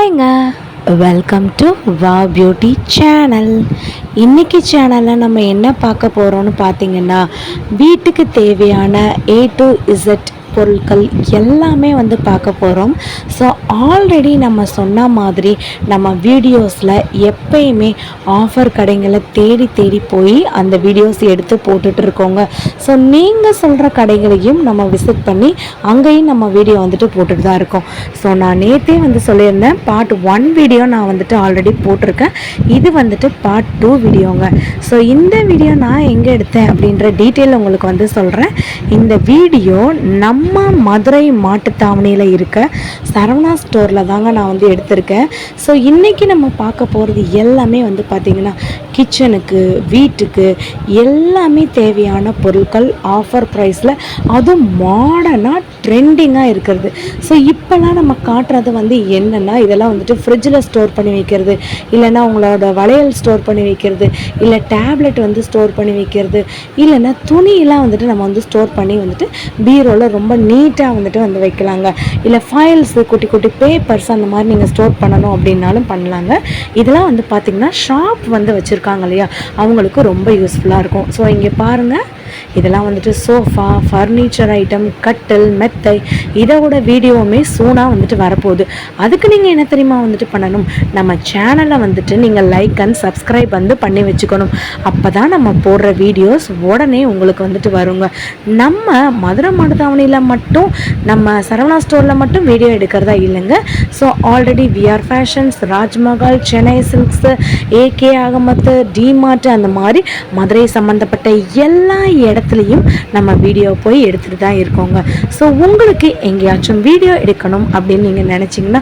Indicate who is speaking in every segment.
Speaker 1: ஹாய்ங்க, welcome to wow beauty channel. இன்றைக்கி சேனலில் நம்ம என்ன பார்க்க போகிறோன்னு பார்த்தீங்கன்னா, வீட்டுக்கு தேவையான A to Z பொருட்கள் எல்லாமே பார்க்க போகிறோம். ஸோ ஆல்ரெடி நம்ம சொன்ன மாதிரி நம்ம வீடியோஸில் எப்பயுமே ஆஃபர் கடைகளை தேடி தேடி போய் அந்த வீடியோஸ் எடுத்து போட்டுட்ருக்கோங்க. ஸோ நீங்கள் சொல்கிற கடைகளையும் நம்ம விசிட் பண்ணி அங்கேயும் நம்ம வீடியோ போட்டுட்டு தான் இருக்கோம். ஸோ நான் நேற்றே சொல்லியிருந்தேன், பார்ட் 1 வீடியோ நான் ஆல்ரெடி போட்டிருக்கேன். இது பார்ட் 2 வீடியோங்க. ஸோ இந்த வீடியோ நான் எங்கே எடுத்தேன் அப்படின்ற டீட்டெயில் உங்களுக்கு சொல்கிறேன். இந்த வீடியோ நம்ம மதுரை மாட்டுத்தாவணியில் இருக்க சரவணா ஸ்டோரில் தாங்க நான் எடுத்திருக்கேன். ஸோ இன்றைக்கி நம்ம பார்க்க போகிறது எல்லாமே பார்த்திங்கன்னா கிச்சனுக்கு, வீட்டுக்கு எல்லாமே தேவையான பொருட்கள் ஆஃபர் ப்ரைஸில், அதுவும் மாடர்னாக ட்ரெண்டிங்காக இருக்கிறது. ஸோ இப்போலாம் நம்ம காட்டுறது என்னென்னா, இதெல்லாம் ஃப்ரிட்ஜில் ஸ்டோர் பண்ணி வைக்கிறது, இல்லைன்னா உங்களோட வளையல் ஸ்டோர் பண்ணி வைக்கிறது, இல்லை டேப்லெட் ஸ்டோர் பண்ணி வைக்கிறது, இல்லைன்னா துணியெல்லாம் நம்ம ஸ்டோர் பண்ணி பீரோவில் ரொம்ப நீட்டாக வைக்கலாங்க. இல்லை ஃபைல்ஸு, குட்டி குட்டி பேப்பர்ஸ் அந்த மாதிரி நீங்கள் ஸ்டோர் பண்ணணும் அப்படின்னாலும் பண்ணலாங்க. இதெல்லாம் பார்த்திங்கன்னா ஷாப் வச்சுருக்காங்க இல்லையா, அவங்களுக்கு ரொம்ப யூஸ்ஃபுல்லாக இருக்கும். ஸோ இங்கே பாருங்கள், இதெல்லாம் சோஃபா, ஃபர்னிச்சர் ஐட்டம், கட்டில், மெத்தை, இதோட வீடியோவுமே சூனாக வரப்போகுது. அதுக்கு நீங்கள் என்ன தெரியுமா பண்ணணும், நம்ம சேனலை நீங்கள் லைக் அண்ட் சப்ஸ்கிரைப் பண்ணி வச்சுக்கணும். அப்போ தான் நம்ம போடுற வீடியோஸ் உடனே உங்களுக்கு வருங்க. நம்ம மதுரை மாட்டுத்தாவணியில் மட்டும், நம்ம சரவணா ஸ்டோரில் மட்டும் வீடியோ எடுக்கிறதா இல்லைங்க. So already VR fashions, Rajmahal, Chennai silks, AK Ahmed, DMart, அந்த மாதிரி மதுரை சம்மந்தப்பட்ட எல்லா இடத்துலையும் நம்ம வீடியோ போய் எடுத்துகிட்டு தான் இருக்கோங்க. ஸோ உங்களுக்கு எங்கேயாச்சும் வீடியோ எடுக்கணும் அப்படின்னு நீங்கள் நினச்சிங்கன்னா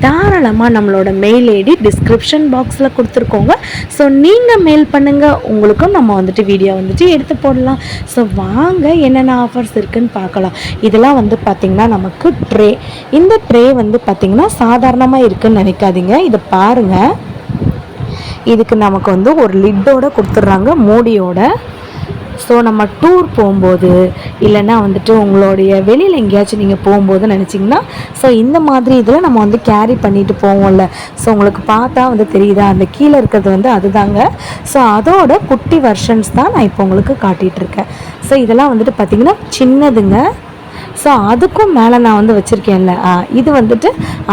Speaker 1: தாராளமாக நம்மளோட மெயில் ஐடி டிஸ்கிரிப்ஷன் பாக்ஸில் கொடுத்துருக்கோங்க. ஸோ நீங்கள் மெயில் பண்ணுங்கள், உங்களுக்கும் நம்ம வீடியோ எடுத்து போடலாம். ஸோ வாங்க என்னென்ன ஆஃபர்ஸ் இருக்குதுன்னு பார்க்கலாம். இதெல்லாம் பார்த்திங்கன்னா நமக்கு ட்ரே. இந்த ட்ரே பார்த்திங்கன்னா சாதாரணமாக இருக்குதுன்னு நினைக்காதீங்க. இதை பாருங்கள், இதுக்கு நமக்கு ஒரு லிட்டோடு கொடுத்துட்றாங்க, மூடியோட. ஸோ நம்ம டூர் போகும்போது, இல்லைன்னா உங்களுடைய வெளியில் எங்கேயாச்சும் நீங்கள் போகும்போது நினச்சிங்கன்னா, ஸோ இந்த மாதிரி இதில் நம்ம கேரி பண்ணிட்டு போவோம்ல. ஸோ உங்களுக்கு பார்த்தா தெரியுதா, அந்த கீழே இருக்கிறது அதுதாங்க. ஸோ அதோட குட்டி வெர்ஷன்ஸ் தான் நான் இப்போ உங்களுக்கு காட்டிகிட்ருக்கேன். ஸோ இதெல்லாம் பார்த்திங்கன்னா சின்னதுங்க. ஸோ அதுக்கும் மேலே நான் வச்சுருக்கேன்ல, இது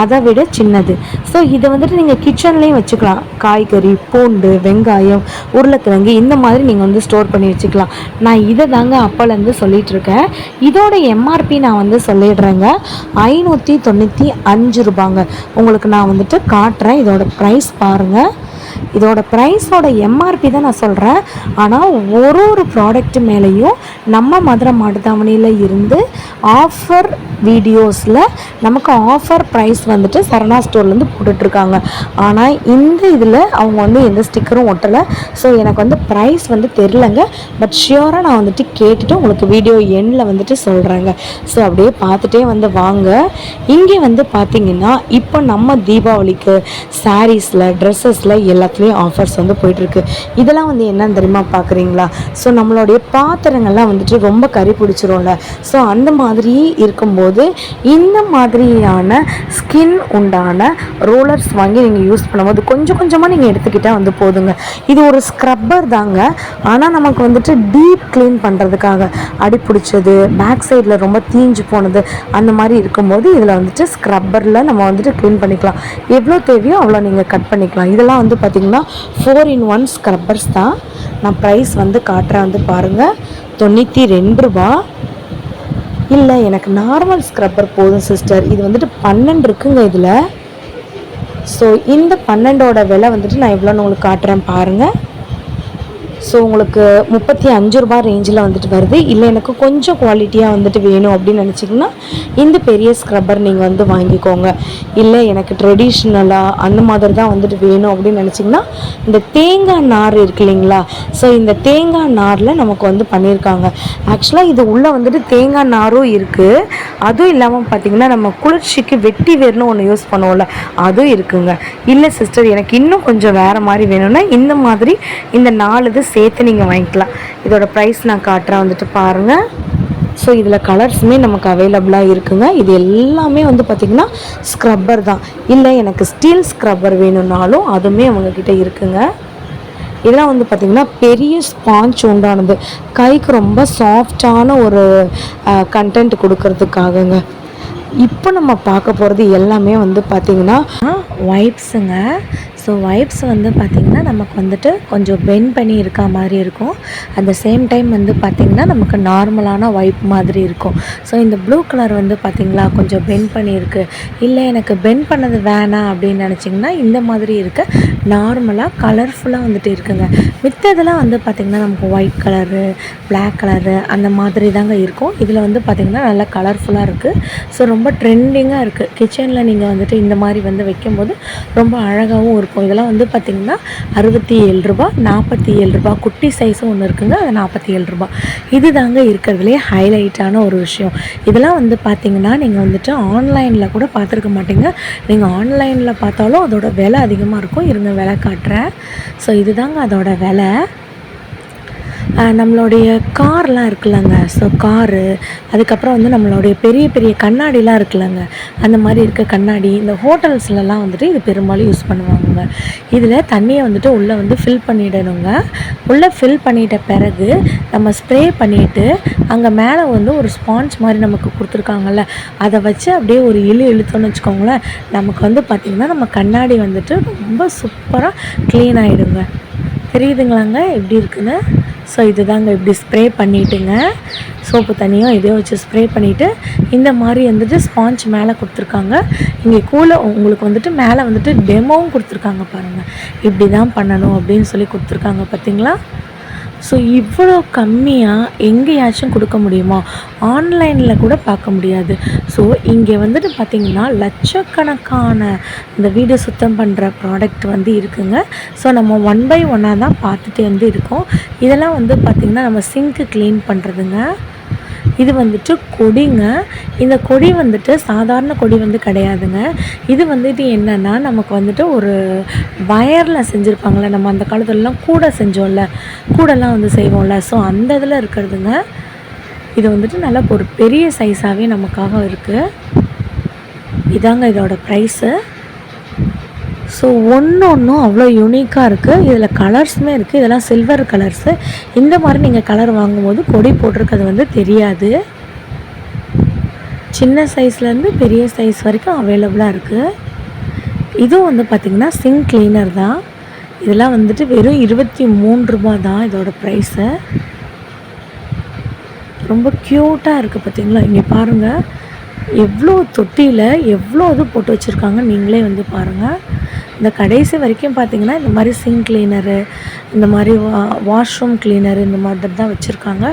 Speaker 1: அதை விட சின்னது. ஸோ இதை நீங்கள் கிச்சன்லேயும் வச்சுக்கலாம். காய்கறி, பூண்டு, வெங்காயம், உருளைக்கிழங்கு இந்த மாதிரி நீங்கள் ஸ்டோர் பண்ணி வச்சுக்கலாம். நான் இதை தாங்க அப்போலேருந்து சொல்லிகிட்ருக்கேன். இதோட எம்ஆர்பி நான் சொல்லிடுறேங்க, 595 ரூபாங்க. உங்களுக்கு நான் காட்டுறேன். இதோட ப்ரைஸ் பாருங்கள். இதோட ப்ரைஸோட எம்ஆர்பி தான் நான் சொல்கிறேன். ஆனால் ஒரு ப்ராடக்ட் மேலேயும் நம்ம மதுரை மாட்டுத்தாவணியில் இருந்து ஆஃபர் வீடியோஸில் நமக்கு ஆஃபர் ப்ரைஸ் சரணா ஸ்டோர்லேருந்து போட்டுட்ருக்காங்க. ஆனால் இந்த இதில் அவங்க எந்த ஸ்டிக்கரும் ஒட்டலை. ஸோ எனக்கு ப்ரைஸ் தெரிலங்க. பட் ஷியோராக நான் கேட்டுட்டு உங்களுக்கு வீடியோ எண்ணில் சொல்கிறேங்க. ஸோ அப்படியே பார்த்துட்டே வாங்க. இங்கே பார்த்திங்கன்னா இப்போ நம்ம தீபாவளிக்கு சாரீஸில், ட்ரெஸ்ஸஸில் எல்லாத்துலேயும் ஆஃபர்ஸ் போயிட்டுருக்கு. இதெல்லாம் என்னன்னு தெரியுமா பார்க்குறீங்களா? ஸோ நம்மளுடைய பாத்திரங்கள்லாம் ரொம்ப கறி பிடிச்சிரும்ல. ஸோ அந்த மாதிரி இருக்கும்போது இந்த மாதிரியான ஸ்கின் உண்டான ரோலர்ஸ் வாங்கி நீங்கள் யூஸ் பண்ணும்போது கொஞ்சம் கொஞ்சமாக நீங்கள் எடுத்துக்கிட்டால் போதுங்க. இது ஒரு ஸ்க்ரப்பர் தாங்க. ஆனால் நமக்கு டீப் க்ளீன் பண்ணுறதுக்காக அடி பிடிச்சது, பேக் சைடில் ரொம்ப தீஞ்சு போனது, அந்த மாதிரி இருக்கும்போது இதில் ஸ்க்ரப்பரில் நம்ம க்ளீன் பண்ணிக்கலாம். எவ்வளோ தேவையோ அவ்வளோ நீங்கள் கட் பண்ணிக்கலாம். இதெல்லாம் பார்த்திங்கன்னா 4-in-1 ஸ்க்ரப்பர்ஸ் தான். நான் ப்ரைஸ் காட்டுறேன், பாருங்கள், 92 ரூபா. இல்லை, எனக்கு நார்மல் ஸ்க்ரப்பர் போதும் சிஸ்டர். இது 12 இருக்குங்க இதில். ஸோ இந்த 12ஓட விலை நான் எவ்வளோன்னு உங்களுக்கு காட்டுறேன் பாருங்கள். ஸோ உங்களுக்கு 35 ரூபா ரேஞ்சில் வருது. இல்லை எனக்கு கொஞ்சம் குவாலிட்டியாக வேணும் அப்படின்னு நினச்சிங்கன்னா இந்த பெரிய ஸ்க்ரப்பர் நீங்கள் வாங்கிக்கோங்க. இல்லை எனக்கு ட்ரெடிஷ்னலாக அந்த மாதிரி தான் வேணும் அப்படின்னு நினச்சிங்கன்னா இந்த தேங்காய் நார் இருக்கு இல்லைங்களா? ஸோ இந்த தேங்காய் நாரில் நமக்கு பண்ணியிருக்காங்க. ஆக்சுவலாக இது உள்ளே தேங்காய் நாரும் இருக்குது. அதுவும் இல்லாமல் பார்த்திங்கன்னா நம்ம குளிர்ச்சிக்கு வெட்டி வேர்னு ஒன்று யூஸ் பண்ணுவோம்ல, அதுவும் இருக்குங்க. இல்லை சிஸ்டர், எனக்கு இன்னும் கொஞ்சம் வேறு மாதிரி வேணும்னா இந்த மாதிரி இந்த 4 இது சேர்த்து நீங்கள் வாங்கிக்கலாம். இதோட ப்ரைஸ் நான் காட்டுறேன், பாருங்கள். ஸோ இதில் கலர்ஸுமே நமக்கு அவைலபிளாக இருக்குங்க. இது எல்லாமே வந்து பார்த்திங்கன்னா ஸ்க்ரப்பர் தான். இல்லை எனக்கு ஸ்டீல் ஸ்க்ரப்பர் வேணும்னாலும் அதுவுமே அவங்கக்கிட்ட இருக்குங்க. இதெல்லாம் வந்து பார்த்திங்கன்னா பெரிய ஸ்பாஞ்ச் உண்டானது, கைக்கு ரொம்ப சாஃப்டான ஒரு கண்டென்ட் கொடுக்கறதுக்காகங்க. இப்போ நம்ம பார்க்க போகிறது எல்லாமே வந்து பார்த்திங்கன்னா வைப்ஸுங்க. ஸோ வைப்ஸ் வந்து பார்த்திங்கன்னா நமக்கு வந்துட்டு கொஞ்சம் பெண்ட் பண்ணி இருக்க மாதிரி இருக்கும். அட் த சேம் டைம் வந்து பார்த்திங்கன்னா நமக்கு நார்மலான வைப் மாதிரி இருக்கும். ஸோ இந்த ப்ளூ கலர் வந்து பார்த்திங்களா கொஞ்சம் பெண்ட் பண்ணியிருக்கு. இல்லை எனக்கு பெண்ட் பண்ணது வேணாம் அப்படின்னு நினச்சிங்கன்னா இந்த மாதிரி இருக்க நார்மலாக கலர்ஃபுல்லாக வந்துட்டு இருக்குங்க. மித்ததெல்லாம் வந்து பார்த்திங்கன்னா நமக்கு ஒயிட் கலரு, பிளாக் கலரு அந்த மாதிரி தாங்க இருக்கும். இதில் வந்து பார்த்திங்கன்னா நல்லா கலர்ஃபுல்லாக இருக்குது. ஸோ ரொம்ப ட்ரெண்டிங்காக இருக்குது. கிச்சனில் நீங்கள் வந்துட்டு இந்த மாதிரி வந்து வைக்கும்போது ரொம்ப அழகாகவும் இருக்கும். இதெல்லாம் வந்து பார்த்திங்கன்னா 67 ரூபா, 47 ரூபா. குட்டி சைஸும் ஒன்று இருக்குங்க, அது 47 ரூபா. இது தாங்க இருக்கிறதுலே ஹைலைட்டான ஒரு விஷயம். இதெல்லாம் வந்து பார்த்திங்கன்னா நீங்கள் வந்துட்டு ஆன்லைனில் கூட பார்த்துருக்க மாட்டீங்க. நீங்கள் ஆன்லைனில் பார்த்தாலும் அதோட விலை அதிகமாக இருக்கும். இருங்க விலை காட்டுறேன். ஸோ இதுதாங்க அதோட விலை. நம்மளுடைய கார்லாம் இருக்குல்லங்க, ஸோ காரு, அதுக்கப்புறம் வந்து நம்மளுடைய பெரிய பெரிய கண்ணாடிலாம் இருக்குல்லங்க, அந்த மாதிரி இருக்க கண்ணாடி இந்த ஹோட்டல்ஸ்லலாம் வந்துட்டு இது பெரும்பாலும் யூஸ் பண்ணுவாங்க. இதில் தண்ணியை வந்துட்டு உள்ளே வந்து ஃபில் பண்ணிடணுங்க. உள்ளே ஃபில் பண்ணிட்ட பிறகு நம்ம ஸ்ப்ரே பண்ணிவிட்டு அங்கே மேலே வந்து ஒரு ஸ்பாஞ்ச் மாதிரி நமக்கு கொடுத்துருக்காங்கல்ல, அதை வச்சு அப்படியே ஒரு இழுத்தோன்னு வச்சுக்கோங்களேன், நமக்கு வந்து பார்த்திங்கன்னா நம்ம கண்ணாடி வந்துட்டு ரொம்ப சூப்பராக க்ளீன் ஆகிடுங்க. தெரியுதுங்களாங்க எப்படி இருக்குன்னு? ஸோ இதுதாங்க இப்படி ஸ்ப்ரே பண்ணிவிட்டுங்க, சோப்பு தண்ணியும் இதையும் வச்சு ஸ்ப்ரே பண்ணிவிட்டு இந்த மாதிரி வந்துட்டு ஸ்பாஞ்ச் மேலே கொடுத்துருக்காங்க. இங்கே உங்களுக்கு வந்துட்டு மேலே வந்துட்டு டெமோவும் கொடுத்துருக்காங்க பாருங்கள். இப்படி தான் பண்ணணும் அப்படின்னு சொல்லி கொடுத்துருக்காங்க பார்த்தீங்களா? ஸோ இவ்வளோ கம்மியாக எங்கேயாச்சும் கொடுக்க முடியுமா? ஆன்லைனில் கூட பார்க்க முடியாது. ஸோ இங்கே வந்துட்டு பார்த்திங்கன்னா லட்சக்கணக்கான இந்த வீடு சுத்தம் பண்ணுற ப்ராடக்ட் வந்து இருக்குங்க. ஸோ நம்ம 1 by 1 தான் பார்த்துட்டு வந்து இருக்கோம். இதெல்லாம் வந்து பார்த்திங்கன்னா நம்ம சிங்க்கு க்ளீன் பண்ணுறதுங்க. இது வந்துட்டு கொடிங்க. இந்த கொடி வந்துட்டு சாதாரண கொடி வந்து கிடையாதுங்க. இது வந்துட்டு என்னென்னா நமக்கு வந்துட்டு ஒரு வயரில் செஞ்சுருப்பாங்களே, நம்ம அந்த காலத்துலலாம் கூடை செஞ்சோம்ல, கூடைலாம் வந்து செய்வோம்ல, ஸோ அந்த இதில் இருக்கிறதுங்க. இது வந்துட்டு நல்லா ஒரு பெரிய சைஸாகவே நமக்காக இருக்குது. இதாங்க இதோட ப்ரைஸு. ஸோ ஒன்றும் அவ்வளோ யூனிக்காக இருக்குது. இதில் கலர்ஸுமே இருக்குது. இதெல்லாம் சில்வர் கலர்ஸு. இந்த மாதிரி நீங்கள் கலர் வாங்கும்போது கொடி போட்டிருக்கிறது வந்து தெரியாது. சின்ன சைஸ்லேருந்து பெரிய சைஸ் வரைக்கும் அவைலபிளாக இருக்குது. இதுவும் வந்து பார்த்திங்கன்னா சிங்க் க்ளீனர் தான். இதெல்லாம் வந்துட்டு வெறும் 23 ரூபா தான் இதோட ப்ரைஸு. ரொம்ப க்யூட்டாக இருக்குது பார்த்திங்களா? இங்கே பாருங்கள், எவ்வளோ தொட்டியில் எவ்வளோ இது போட்டு வச்சுருக்காங்க, நீங்களே வந்து பாருங்கள். இந்த கடைசி வரைக்கும் பார்த்திங்கன்னா இந்த மாதிரி சிங்க் க்ளீனரு, இந்த மாதிரி வாஷ்ரூம் க்ளீனரு, இந்த மாதிரி தான் வச்சுருக்காங்க.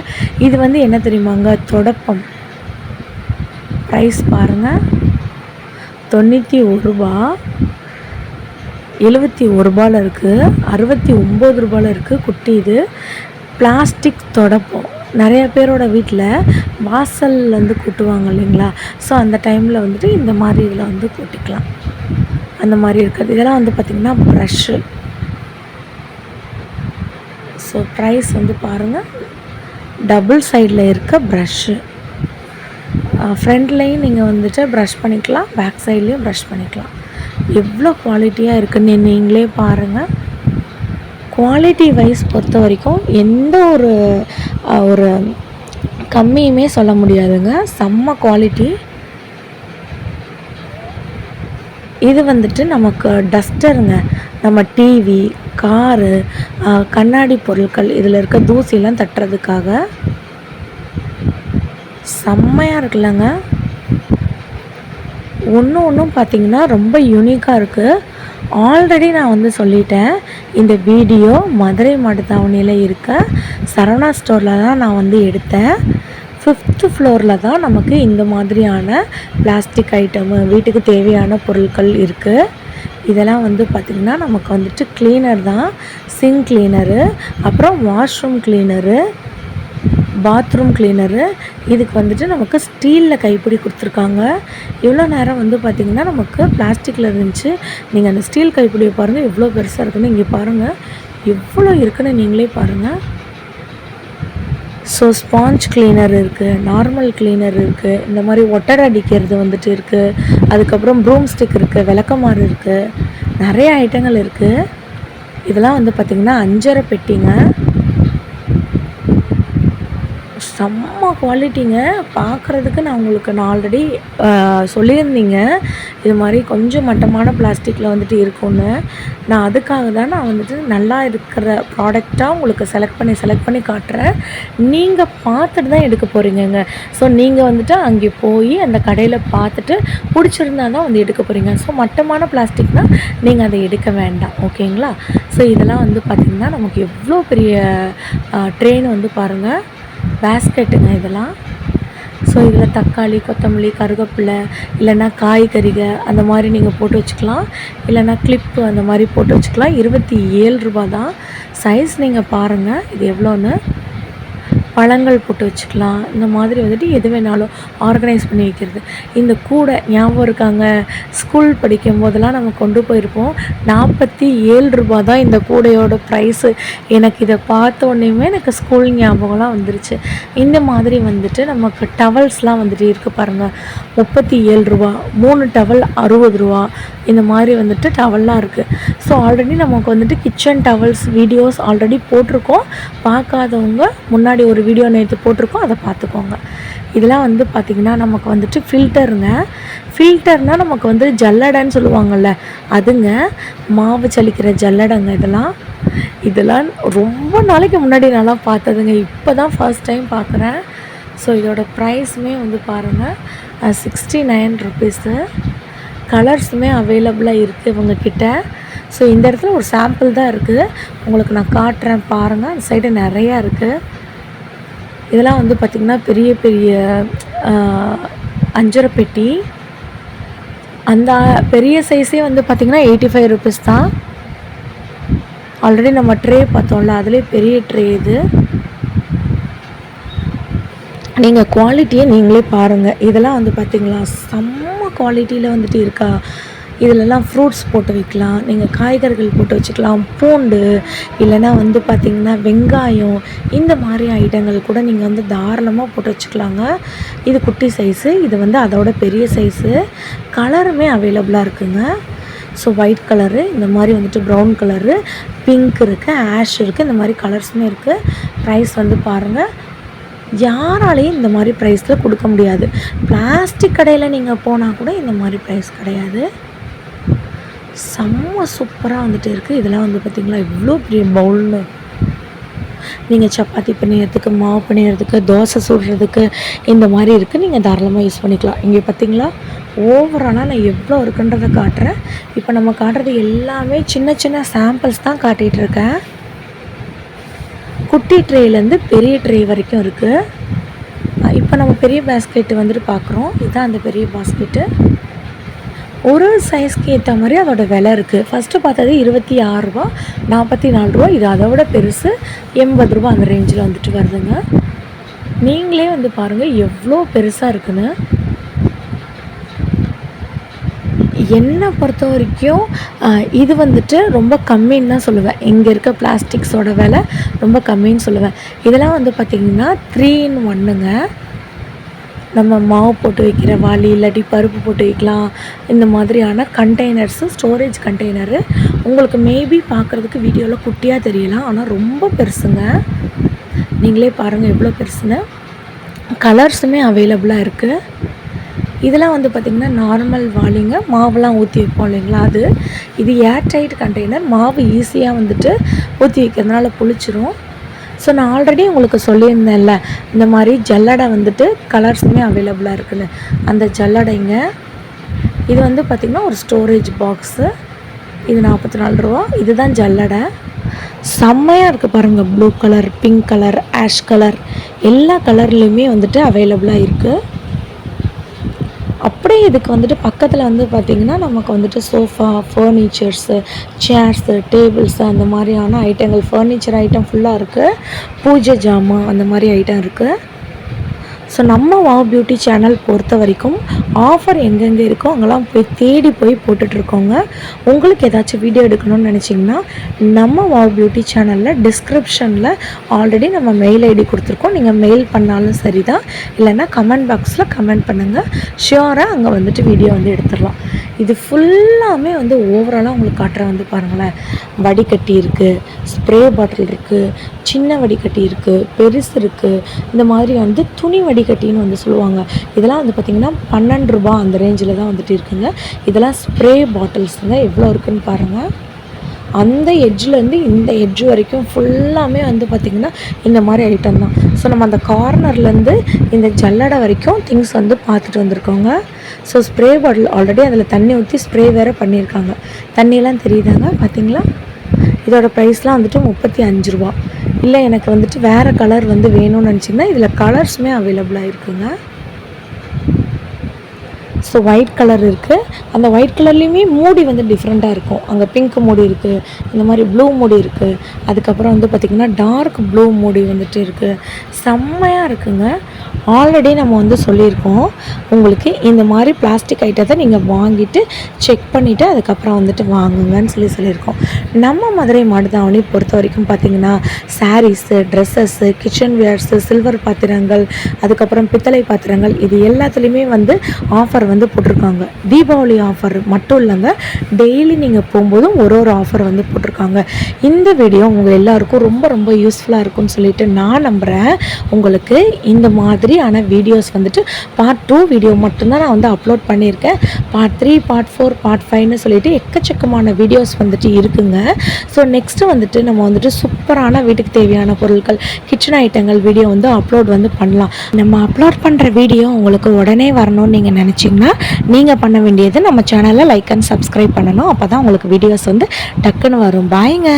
Speaker 1: இது வந்து என்ன தெரியுமாங்க, தொடப்பம். ப்ரைஸ் பாருங்கள், 91 ரூபா, 71 ரூபாயில் இருக்குது, 69 ரூபாயில் இருக்குது. குட்டி இது பிளாஸ்டிக் தொடப்பம். நிறைய பேரோட வீட்டில் வாசல் வந்து கூட்டுவாங்க இல்லைங்களா, ஸோ அந்த டைமில் வந்துட்டு இந்த மாதிரி இதில் வந்து கூட்டிக்கலாம். அந்த மாதிரி இருக்குது. இதெல்லாம் வந்து பார்த்திங்கன்னா ப்ரஷ்ஷு. ஸோ ப்ரைஸ் வந்து பாருங்கள், டபுள் சைடில் இருக்க ப்ரஷ்ஷு. ஃப்ரண்ட்லேயும் நீங்கள் வந்துட்டு ப்ரஷ் பண்ணிக்கலாம், பேக் சைட்லேயும் ப்ரஷ் பண்ணிக்கலாம். எவ்வளோ குவாலிட்டியாக இருக்குன்னு நீங்களே பாருங்கள். குவாலிட்டி வைஸ் பொறுத்த வரைக்கும் எந்த ஒரு கம்மியுமே சொல்ல முடியாதுங்க. செம்ம குவாலிட்டி. இது வந்துட்டு நமக்கு டஸ்டருங்க. நம்ம டிவி, காரு, கண்ணாடி பொருட்கள் இதில் இருக்க தூசியெல்லாம் தட்டுறதுக்காக செம்மையாக இருக்குல்லங்க. ஒன்றும் பார்த்திங்கன்னா ரொம்ப யூனிக்காக இருக்குது. ஆல்ரெடி நான் வந்து சொல்லிட்டேன், இந்த வீடியோ மதுரை மாட்டுத்தாவணியில் இருக்க சரவணா ஸ்டோரில் தான் நான் வந்து எடுத்தேன். 5th ஃப்ளோரில் தான் நமக்கு இந்த மாதிரியான பிளாஸ்டிக் ஐட்டமு, வீட்டுக்கு தேவையான பொருட்கள் இருக்குது. இதெல்லாம் வந்து பார்த்திங்கன்னா நமக்கு வந்துட்டு க்ளீனர் தான், சிங்க் க்ளீனரு, அப்புறம் வாஷ்ரூம் க்ளீனரு, பாத்ரூம் க்ளீனரு. இதுக்கு வந்துட்டு நமக்கு ஸ்டீலில் கைப்பிடி கொடுத்துருக்காங்க. இவ்வளோ நேரம் வந்து பார்த்திங்கன்னா நமக்கு பிளாஸ்டிக்கில் இருந்துச்சு. நீங்கள் அந்த ஸ்டீல் கைப்பிடியை பாருங்கள் எவ்வளோ பெருசாக இருக்குன்னு. இங்கே பாருங்கள் எவ்வளோ இருக்குன்னு நீங்களே பாருங்கள். ஸோ ஸ்பாஞ்ச் கிளீனர் இருக்குது, நார்மல் கிளீனர் இருக்குது, இந்த மாதிரி ஒட்டடை அடிக்கிறது வந்துட்டு இருக்குது, அதுக்கப்புறம் ப்ரூம் ஸ்டிக் இருக்குது, விளக்கமாறு இருக்குது, நிறைய ஐட்டங்கள் இருக்குது. இதெல்லாம் வந்து பார்த்திங்கன்னா 5.5 பெட்டிங்க. செம்ம குவாலிட்டிங்க. பார்க்குறதுக்கு நான் ஆல்ரெடி சொல்லியிருந்தீங்க இது மாதிரி கொஞ்சம் மட்டமான பிளாஸ்டிக்கில் வந்துட்டு இருக்கும்னு. நான் அதுக்காக தான் நான் வந்துட்டு நல்லா இருக்கிற ப்ராடக்டாக உங்களுக்கு செலக்ட் பண்ணி காட்டுறேன். நீங்கள் பார்த்துட்டு தான் எடுக்க போகிறீங்கங்க. ஸோ நீங்கள் வந்துட்டு அங்கே போய் அந்த கடையில் பார்த்துட்டு பிடிச்சிருந்தா தான் வந்து எடுக்க போகிறீங்க. ஸோ மட்டமான பிளாஸ்டிக்னால் நீங்கள் அதை எடுக்க வேண்டாம், ஓகேங்களா? ஸோ இதெல்லாம் வந்து பார்த்திங்கன்னா நமக்கு எவ்வளோ பெரிய ட்ரெயின் வந்து பாருங்கள், பேஸ்கெட்டுங்க இதெல்லாம். ஸோ இதில் தக்காளி, கொத்தமல்லி, கருவேப்பிலை, இல்லைன்னா காய்கறிக அந்த மாதிரி நீங்கள் போட்டு வச்சுக்கலாம். இல்லைன்னா கிளிப்பு அந்த மாதிரி போட்டு வச்சுக்கலாம். 27 ரூபா தான். சைஸ் நீங்கள் பாருங்கள் இது எவ்வளோன்னு. பழங்கள் போட்டு வச்சுக்கலாம். இந்த மாதிரி வந்துட்டு எது வேணாலும் ஆர்கனைஸ் பண்ணி வைக்கிறது. இந்த கூடை ஞாபகம் இருக்காங்க, ஸ்கூல் படிக்கும் போதெல்லாம் நம்ம கொண்டு போயிருப்போம். 47 ரூபா தான் இந்த கூடையோட ப்ரைஸு. எனக்கு இதை பார்த்த உடனேயுமே எனக்கு ஸ்கூல் ஞாபகம்லாம் வந்துருச்சு. இந்த மாதிரி வந்துட்டு நமக்கு டவல்ஸ்லாம் வந்துட்டு இருக்குது பாருங்கள், 37 ரூபா. 3 டவல் 60 ரூபா. இந்த மாதிரி வந்துட்டு டவல்லாம் இருக்குது. ஸோ ஆல்ரெடி நமக்கு வந்துட்டு கிச்சன் டவல்ஸ் வீடியோஸ் ஆல்ரெடி போட்டிருக்கோம். பார்க்காதவங்க முன்னாடி ஒரு வீடியோ நேற்று போட்டிருக்கோம், அதை பார்த்துக்கோங்க. இதெல்லாம் வந்து பார்த்திங்கன்னா நமக்கு வந்துட்டு ஃபில்டர்னால் நமக்கு வந்து ஜல்லடைன்னு சொல்லுவாங்கள்ல, அதுங்க மாவு சலிக்கிற ஜல்லடைங்க. இதெல்லாம் ரொம்ப நாளைக்கு முன்னாடி நல்லா பார்த்ததுங்க. இப்போ தான் ஃபர்ஸ்ட் டைம் பார்க்குறேன். ஸோ இதோட ப்ரைஸுமே வந்து பாருங்கள் 69 ருபீஸு. கலர்ஸுமே அவைலபிளாக இருக்குது இவங்கக்கிட்ட. ஸோ இந்த இடத்துல ஒரு சாம்பிள் தான் இருக்குது, உங்களுக்கு நான் காட்டுறேன் பாருங்கள். அந்த சைடு நிறையா இருக்குது. இதெல்லாம் வந்து பார்த்திங்கன்னா பெரிய பெரிய 5.5 பெட்டி. அந்த பெரிய சைஸே வந்து பார்த்திங்கன்னா 85 ருபீஸ் தான். ஆல்ரெடி நம்ம ட்ரே பார்த்தோம்ல, அதிலே பெரிய ட்ரே இது. நீங்கள் குவாலிட்டியை நீங்களே பாருங்கள். இதெல்லாம் வந்து பார்த்திங்களா செம்ம குவாலிட்டியில் வந்துட்டு இருக்கா. இதிலெல்லாம் ஃப்ரூட்ஸ் போட்டு வைக்கலாம், நீங்கள் காய்கறிகள் போட்டு வச்சுக்கலாம், பூண்டு, இல்லைன்னா வந்து பார்த்திங்கன்னா வெங்காயம், இந்த மாதிரி ஐட்டங்கள் கூட நீங்கள் வந்து தாராளமாக போட்டு வச்சுக்கலாங்க. இது குட்டி சைஸு, இது வந்து அதோட பெரிய சைஸு. கலருமே அவைலபிளாக இருக்குங்க. ஸோ ஒயிட் கலரு, இந்த மாதிரி வந்துட்டு ப்ரௌன் கலரு, பிங்க் இருக்குது, ஆஷ் இருக்குது, இந்த மாதிரி கலர்ஸுமே இருக்குது. ப்ரைஸ் வந்து பாருங்கள், யாராலையும் இந்த மாதிரி ப்ரைஸில் கொடுக்க முடியாது. பிளாஸ்டிக் கடையில் நீங்கள் போனால் கூட இந்த மாதிரி ப்ரைஸ் கிடையாது. செம்ம சூப்பராக வந்துட்டு இருக்குது. இதெல்லாம் வந்து பார்த்திங்களா இவ்வளோ பெரிய பவுல்னு. நீங்கள் சப்பாத்தி பண்ணிடுறதுக்கு, மாவு பண்ணிடுறதுக்கு, தோசை சுடுறதுக்கு இந்த மாதிரி இருக்குது. நீங்கள் தாராளமாக யூஸ் பண்ணிக்கலாம். இங்கே பார்த்திங்களா ஓவராலாக நான் எவ்வளோ இருக்குன்றதை காட்டுறேன். இப்போ நம்ம காட்டுறது எல்லாமே சின்ன சின்ன சாம்பிள்ஸ் தான் காட்டிகிட்டு இருக்கேன். குட்டி ட்ரேலேருந்து பெரிய ட்ரே வரைக்கும் இருக்குது. இப்போ நம்ம பெரிய பாஸ்கெட்டு வந்துட்டு பார்க்குறோம். இதுதான் அந்த பெரிய பாஸ்கெட்டு. ஒரு சைஸ்க்கு ஏற்ற மாதிரி அதோட விலை இருக்குது. ஃபஸ்ட்டு பார்த்தது 26 ரூபா, 44 ரூபா. இது அதை விட பெருசு 80 ரூபா அந்த ரேஞ்சில் வந்துட்டு வருதுங்க. நீங்களே வந்து பாருங்கள் எவ்வளோ பெருசாக இருக்குன்னு. என்னை பொறுத்த வரைக்கும் இது வந்துட்டு ரொம்ப கம்மின்னு தான் சொல்லுவேன். இங்கே இருக்க பிளாஸ்டிக்ஸோட விலை ரொம்ப கம்மின்னு சொல்லுவேன். இதெல்லாம் வந்து பார்த்திங்கன்னா 3 in 1ங்க. நம்ம மாவு போட்டு வைக்கிற வாளி, இல்லாட்டி பருப்பு போட்டு வைக்கலாம். இந்த மாதிரியான கண்டெய்னர்ஸு, ஸ்டோரேஜ் கண்டெய்னரு. உங்களுக்கு மேபி பார்க்குறதுக்கு வீடியோவில் குட்டியாக தெரியலாம், ஆனால் ரொம்ப பெருசுங்க. நீங்களே பாருங்கள் எவ்வளோ பெருசுன்னு. கலர்ஸுமே அவைலபிளாக இருக்குது. இதெல்லாம் வந்து பார்த்திங்கன்னா நார்மல் வாளிங்க, மாவுலாம் ஊற்றி வைப்போம் இல்லைங்களா அது. இது ஏர் டைட் கண்டெய்னர். மாவு ஈஸியாக வந்துட்டு ஊற்றி வைக்கிறதுனால புளிச்சிரும். ஸோ நான் ஆல்ரெடி உங்களுக்கு சொல்லியிருந்தேன்ல, இந்த மாதிரி ஜல்லடை வந்துட்டு கலர்ஸுமே அவைலபிளாக இருக்குன்னு. அந்த ஜல்லடைங்க இது வந்து பார்த்திங்கன்னா ஒரு ஸ்டோரேஜ் பாக்ஸு. இது 44 ரூபா. இதுதான் ஜல்லடை. செம்மையாக இருக்குது பாருங்கள். Blue colour, pink colour, ash colour, எல்லா கலர்லேயுமே வந்துட்டு அவைலபிளாக இருக்குது. அப்படியே இதுக்கு வந்துட்டு பக்கத்தில் வந்து பார்த்திங்கன்னா நமக்கு வந்துட்டு சோஃபா, ஃபர்னிச்சர்ஸு, சேர்ஸு, டேபிள்ஸு அந்த மாதிரியான ஐட்டங்கள், ஃபர்னிச்சர் ஐட்டம் ஃபுல்லாக இருக்குது. பூஜை ஜாமான் அந்த மாதிரி ஐட்டம் இருக்குது. ஸோ நம்ம வாவ் பியூட்டி சேனல் பொறுத்த வரைக்கும் ஆஃபர் எங்கெங்கே இருக்கோ அங்கெல்லாம் தேடி போய் போட்டுட்ருக்கோங்க. உங்களுக்கு ஏதாச்சும் வீடியோ எடுக்கணும்னு நினச்சிங்கன்னா நம்ம வாவ் பியூட்டி சேனலில் டிஸ்கிரிப்ஷனில் ஆல்ரெடி நம்ம மெயில் ஐடி கொடுத்துருக்கோம். நீங்கள் மெயில் பண்ணாலும் சரி தான், இல்லைன்னா கமெண்ட் பாக்ஸில் கமெண்ட் பண்ணுங்கள். ஷியோராக அங்கே வந்துட்டு வீடியோ வந்து எடுத்துடலாம். இது ஃபுல்லாமே வந்து ஓவராலாக உங்களுக்கு காட்டுறேன். வந்து பாருங்களேன், வடிகட்டி இருக்குது, ஸ்ப்ரே பாட்டில் இருக்குது, சின்ன வடிகட்டி இருக்குது, பெருசு இருக்குது. இந்த மாதிரி வந்து துணி வடிகட்டின்னு வந்து சொல்லுவாங்க. இதெல்லாம் வந்து பார்த்திங்கன்னா 12 ரூபா அந்த ரேஞ்சில் தான் வந்துட்டு இருக்குங்க. இதெல்லாம் ஸ்ப்ரே பாட்டில்ஸுங்க. எவ்வளோ இருக்குதுன்னு பாருங்கள். அந்த எட்ஜ்லேருந்து இந்த எட்ஜ் வரைக்கும் ஃபுல்லாமே வந்து பார்த்திங்கன்னா இந்த மாதிரி ஐட்டம் தான். ஸோ நம்ம அந்த கார்னர்லேருந்து இந்த ஜல்லடை வரைக்கும் திங்ஸ் வந்து பார்த்துட்டு வந்திருக்கோங்க. ஸோ ஸ்ப்ரே பாட்டில் ஆல்ரெடி அதில் தண்ணி ஊற்றி ஸ்ப்ரே வேறு பண்ணியிருக்காங்க. தண்ணியெலாம் தெரியுதாங்க பார்த்திங்களா? இதோட ப்ரைஸ்லாம் வந்துட்டு 35 ரூபா. இல்லை எனக்கு வந்துட்டு வேறு கலர் வந்து வேணும்னு நினச்சிங்கன்னா இதில் கலர்ஸுமே அவைலபிளாக இருக்குங்க. ஸோ ஒயிட் கலர் இருக்குது. அந்த ஒயிட் கலர்லேயுமே மூடி வந்து டிஃப்ரெண்ட்டாக இருக்கும். அங்கே பிங்க் மூடி இருக்குது, இந்த மாதிரி ப்ளூ மூடி இருக்குது, அதுக்கப்புறம் வந்து பார்த்திங்கன்னா டார்க் ப்ளூ மூடி வந்துட்டு இருக்குது. செம்மையாக இருக்குங்க. ஆல்ரெடி நம்ம வந்து சொல்லியிருக்கோம், உங்களுக்கு இந்த மாதிரி பிளாஸ்டிக் ஐட்டத்தை நீங்கள் வாங்கிட்டு செக் பண்ணிவிட்டு அதுக்கப்புறம் வந்துட்டு வாங்குங்கன்னு சொல்லியிருக்கோம். நம்ம மதுரை மாடுதாவணி பொறுத்த வரைக்கும் பார்த்திங்கன்னா saris, dresses, kitchen wares, silver பாத்திரங்கள், அதுக்கப்புறம் பித்தளை பாத்திரங்கள், இது எல்லாத்துலேயுமே வந்து ஆஃபர் வந்து போட்டிருக்காங்க. தீபாவளி ஆஃபர் மட்டும் இல்லைங்க, டெய்லி நீங்கள் போகும்போதும் ஒரு ஆஃபர் வந்து போட்டிருக்காங்க. இந்த வீடியோ உங்கள் எல்லாருக்கும் ரொம்ப ரொம்ப யூஸ்ஃபுல்லாக இருக்கும்னு சொல்லிட்டு நான் நம்புகிறேன். உங்களுக்கு இந்த மாதிரியான வீடியோஸ் வந்துட்டு பார்ட் 2 வீடியோ மட்டும்தான் நான் வந்து அப்லோட் பண்ணியிருக்கேன். பார்ட் 3, பார்ட் 4, பார்ட் 5ன்னு சொல்லிட்டு எக்கச்சக்கமான வீடியோஸ் வந்துட்டு இருக்குங்க. ஸோ நெக்ஸ்ட்டு வந்துட்டு நம்ம வந்துட்டு சூப்பரான வீட்டுக்கு தேவையான பொருட்கள், கிச்சன் ஐட்டங்கள் வீடியோ வந்து அப்லோட் வந்து பண்ணலாம். நம்ம அப்லோட் பண்ணுற வீடியோ உங்களுக்கு உடனே வரணும்னு நீங்கள் நினச்சிங்கன்னா நீங்கள் பண்ண வேண்டியது நம்ம சேனலை லைக் அண்ட் சப்ஸ்கிரைப் பண்ணணும். அப்போ தான் உங்களுக்கு வீடியோஸ் வந்து டக்குன்னு வரும். பாய்ங்க.